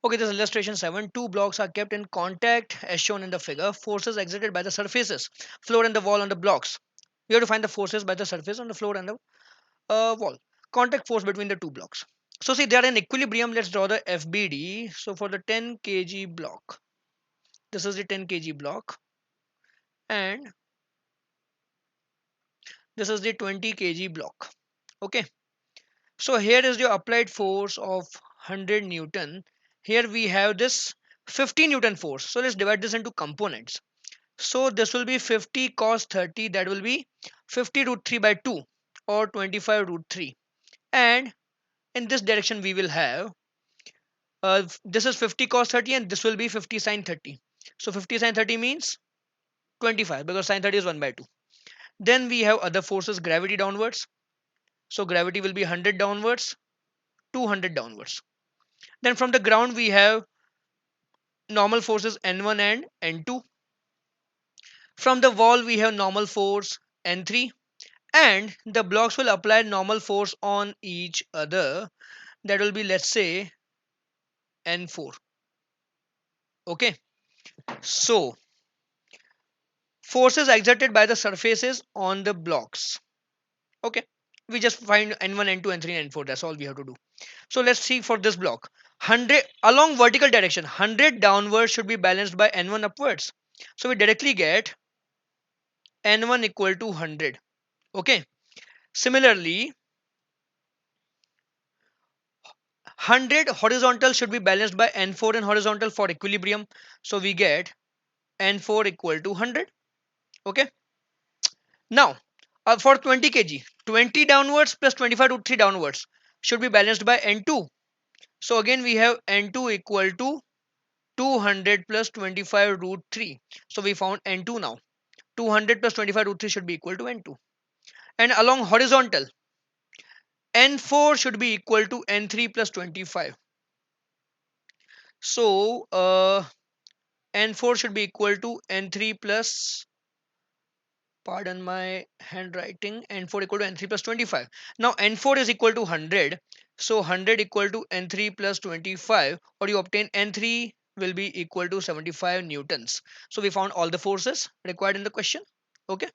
Okay, this is illustration 7. Two blocks are kept in contact as shown in the figure. Forces exerted by the surfaces, floor and the wall on the blocks. We have to find the forces by the surface on the floor and the wall. Contact force between the two blocks. So see, they are in equilibrium. Let's draw the FBD. So for the 10 kg block, this is the 10 kg block, and this is the 20 kg block. Okay. So here is your applied force of 100 Newton. Here we have this 50 Newton force. So let's divide this into components. So this will be 50 cos 30. That will be 50 root 3 by 2 or 25 root 3. And in this direction we will have this is 50 cos 30 and this will be 50 sin 30. So 50 sin 30 means 25 because sin 30 is 1 by 2. Then we have other forces, gravity downwards. So gravity will be 100 downwards, 200 downwards. Then from the ground we have normal forces N1 and N2. From the wall we have normal force N3, and the blocks will apply normal force on each other. That will be, let's say, N4. Okay, so forces exerted by the surfaces on the blocks. Okay, we just find N1, N2, N3, and N4. That's all we have to do. So let's see for this block. 100 along vertical direction, 100 downwards should be balanced by N1 upwards. So we directly get N1 equal to 100. Okay, similarly, 100 horizontal should be balanced by N4 and horizontal for equilibrium. So we get N4 equal to 100. Okay, now for 20 kg, 20 downwards plus 25 root 3 downwards should be balanced by N2. So again we have N2 equal to 200 plus 25 root 3. So we found N2 now. 200 plus 25 root 3 should be equal to N2. And along horizontal, N4 should be equal to N3 plus 25. So N4 should be equal to N3 plus, pardon my handwriting, N4 equal to N3 plus 25. Now N4 is equal to 100. So 100 equal to N3 plus 25, or you obtain N3 will be equal to 75 newtons. So we found all the forces required in the question. Okay.